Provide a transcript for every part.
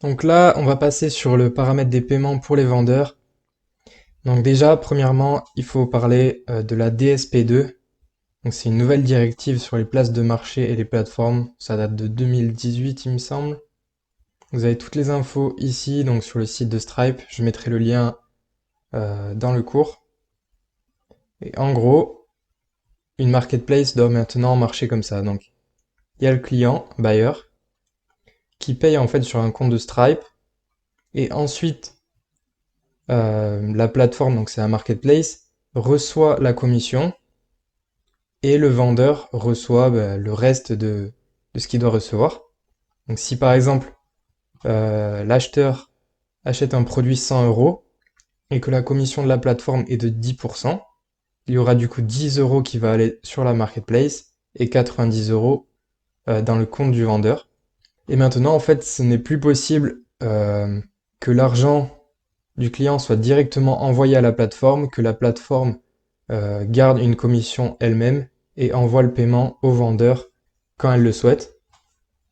Donc là, on va passer sur le paramètre des paiements pour les vendeurs. Donc déjà, premièrement, il faut parler de la DSP2. Donc c'est une nouvelle directive sur les places de marché et les plateformes. Ça date de 2018, il me semble. Vous avez toutes les infos ici, donc sur le site de Stripe. Je mettrai le lien dans le cours. Et en gros, une marketplace doit maintenant marcher comme ça. Donc il y a le client, buyer, qui paye en fait sur un compte de Stripe. Et ensuite, la plateforme, donc c'est un marketplace, reçoit la commission et le vendeur reçoit le reste de ce qu'il doit recevoir. Donc si par exemple l'acheteur achète un produit 100 euros et que la commission de la plateforme est de 10%, il y aura du coup 10 euros qui va aller sur la marketplace et 90 euros dans le compte du vendeur. Et maintenant, en fait, ce n'est plus possible que l'argent du client soit directement envoyé à la plateforme, que la plateforme garde une commission elle-même et envoie le paiement au vendeur quand elle le souhaite.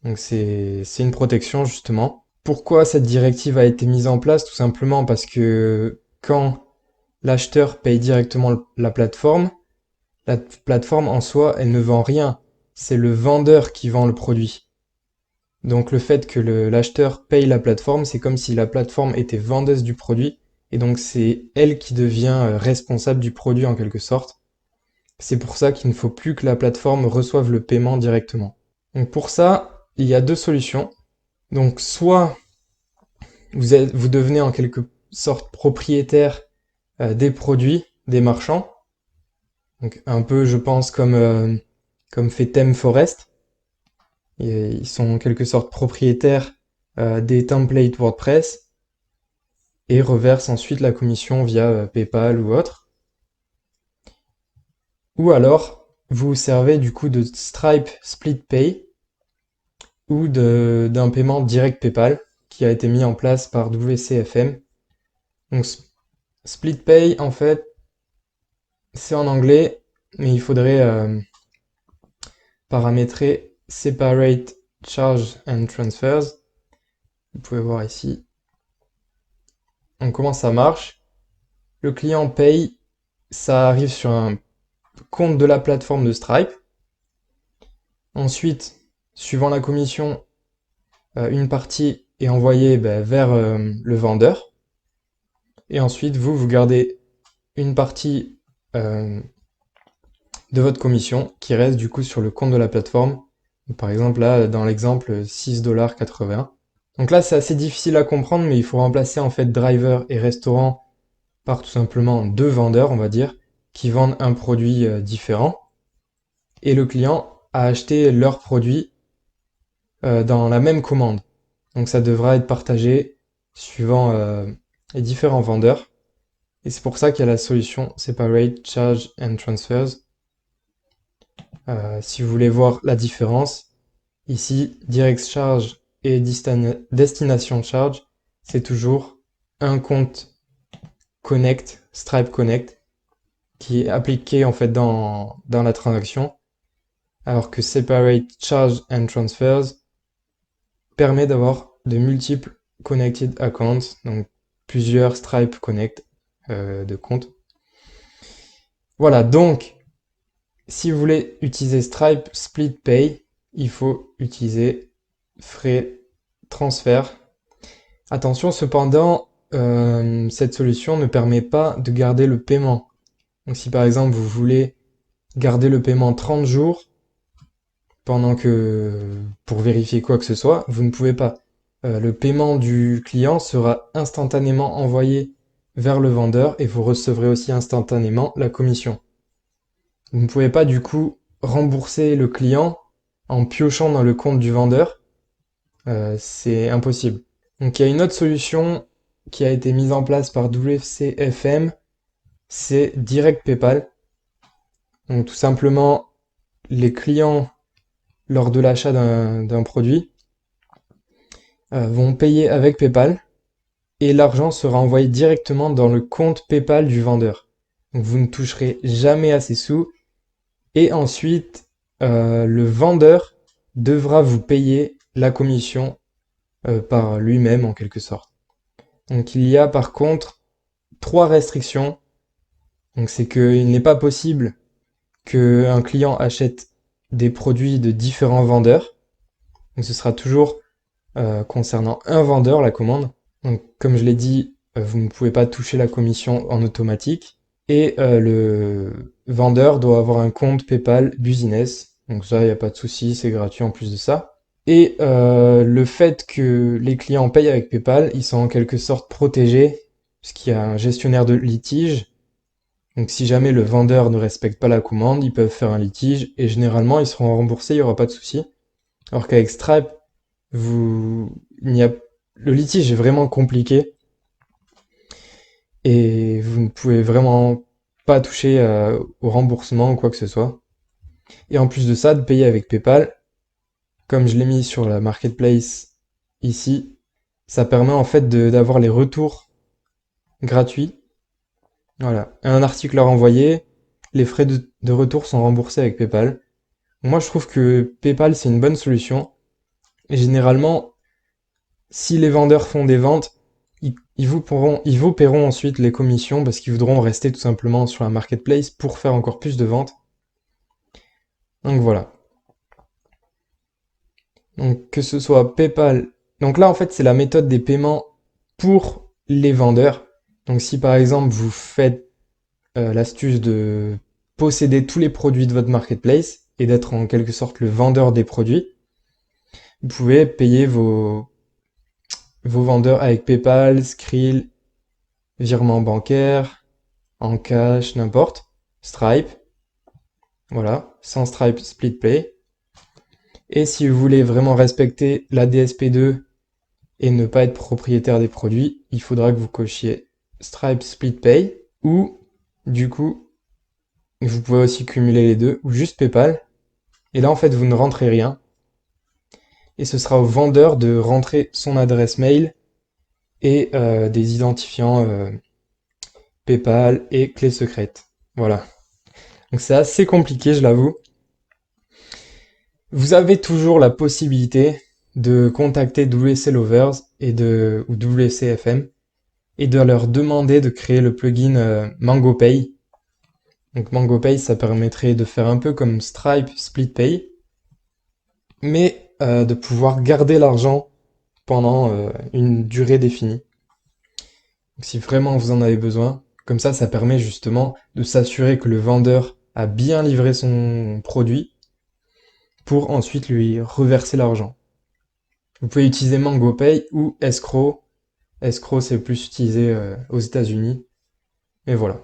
Donc c'est une protection justement. Pourquoi cette directive a été mise en place? Tout simplement parce que quand l'acheteur paye directement la plateforme en soi, elle ne vend rien. C'est le vendeur qui vend le produit. Donc le fait que l'acheteur paye la plateforme, c'est comme si la plateforme était vendeuse du produit, et donc c'est elle qui devient responsable du produit en quelque sorte. C'est pour ça qu'il ne faut plus que la plateforme reçoive le paiement directement. Donc pour ça, il y a deux solutions. Donc soit vous devenez en quelque sorte propriétaire des produits, des marchands, donc un peu je pense comme fait Theme Forest. Et ils sont en quelque sorte propriétaires des templates WordPress et reversent ensuite la commission via PayPal ou autre. Ou alors, vous vous servez du coup de Stripe Split Pay ou d'un paiement direct PayPal qui a été mis en place par WCFM. Donc Split Pay, en fait, c'est en anglais, mais il faudrait paramétrer Separate Charge and Transfers. Vous pouvez voir ici. Donc comment ça marche? Le client paye, ça arrive sur un compte de la plateforme de Stripe. Ensuite, suivant la commission, une partie est envoyée vers le vendeur. Et ensuite, vous gardez une partie de votre commission qui reste du coup sur le compte de la plateforme. Par exemple, là, dans l'exemple, 6,80 $. Donc là, c'est assez difficile à comprendre, mais il faut remplacer en fait driver et restaurant par tout simplement deux vendeurs, on va dire, qui vendent un produit différent. Et le client a acheté leur produit dans la même commande. Donc ça devra être partagé suivant les différents vendeurs. Et c'est pour ça qu'il y a la solution Separate Charge and Transfers. Si vous voulez voir la différence, ici, Direct Charge et Destination Charge, c'est toujours un compte Connect, Stripe Connect, qui est appliqué en fait dans la transaction, alors que Separate Charge and Transfers permet d'avoir de multiples connected accounts, donc plusieurs Stripe Connect de comptes. Voilà, donc si vous voulez utiliser Stripe Split Pay, il faut utiliser frais transfert. Attention cependant, cette solution ne permet pas de garder le paiement. Donc si par exemple vous voulez garder le paiement 30 jours pendant que pour vérifier quoi que ce soit, vous ne pouvez pas. Le paiement du client sera instantanément envoyé vers le vendeur et vous recevrez aussi instantanément la commission. Vous ne pouvez pas du coup rembourser le client en piochant dans le compte du vendeur, c'est impossible. Donc il y a une autre solution qui a été mise en place par WCFM, c'est Direct PayPal. Donc tout simplement, les clients, lors de l'achat d'un produit, vont payer avec PayPal et l'argent sera envoyé directement dans le compte PayPal du vendeur. Donc vous ne toucherez jamais à ces sous. Et ensuite, le vendeur devra vous payer la commission par lui-même en quelque sorte. Donc il y a par contre 3 restrictions. Donc c'est qu'il n'est pas possible qu'un client achète des produits de différents vendeurs. Donc ce sera toujours concernant un vendeur la commande. Donc comme je l'ai dit, vous ne pouvez pas toucher la commission en automatique. Et le vendeur doit avoir un compte PayPal Business. Donc ça, il n'y a pas de souci, c'est gratuit en plus de ça. Et le fait que les clients payent avec PayPal, ils sont en quelque sorte protégés, puisqu'il y a un gestionnaire de litige. Donc si jamais le vendeur ne respecte pas la commande, ils peuvent faire un litige, et généralement ils seront remboursés, il n'y aura pas de souci. Alors qu'avec Stripe, vous, il n'y a, le litige est vraiment compliqué, et vous ne pouvez vraiment pas toucher au remboursement ou quoi que ce soit. Et en plus de ça, de payer avec PayPal, comme je l'ai mis sur la marketplace ici, ça permet en fait d'avoir les retours gratuits. Voilà, un article à renvoyer, les frais de retour sont remboursés avec PayPal. Moi, je trouve que PayPal, c'est une bonne solution. Et généralement, si les vendeurs font des ventes, ils vous paieront ensuite les commissions parce qu'ils voudront rester tout simplement sur la marketplace pour faire encore plus de ventes. Donc voilà. Donc que ce soit PayPal. Donc là, en fait, c'est la méthode des paiements pour les vendeurs. Donc si par exemple vous faites l'astuce de posséder tous les produits de votre marketplace et d'être en quelque sorte le vendeur des produits, vous pouvez payer vos vendeurs avec PayPal, Skrill, virement bancaire, en cash, n'importe, Stripe, voilà, sans Stripe Split Pay. Et si vous voulez vraiment respecter la DSP2 et ne pas être propriétaire des produits, il faudra que vous cochiez Stripe Split Pay ou du coup, vous pouvez aussi cumuler les deux ou juste PayPal. Et là, en fait, vous ne rentrez rien. Et ce sera au vendeur de rentrer son adresse mail et des identifiants PayPal et clé secrète. Voilà. Donc c'est assez compliqué, je l'avoue. Vous avez toujours la possibilité de contacter WC Lovers ou WCFM et de leur demander de créer le plugin MangoPay. Donc MangoPay, ça permettrait de faire un peu comme Stripe SplitPay, mais de pouvoir garder l'argent pendant une durée définie. Donc, si vraiment vous en avez besoin, comme ça permet justement de s'assurer que le vendeur a bien livré son produit pour ensuite lui reverser l'argent. Vous pouvez utiliser MangoPay ou Escrow. Escrow, c'est plus utilisé aux États-Unis. Mais voilà.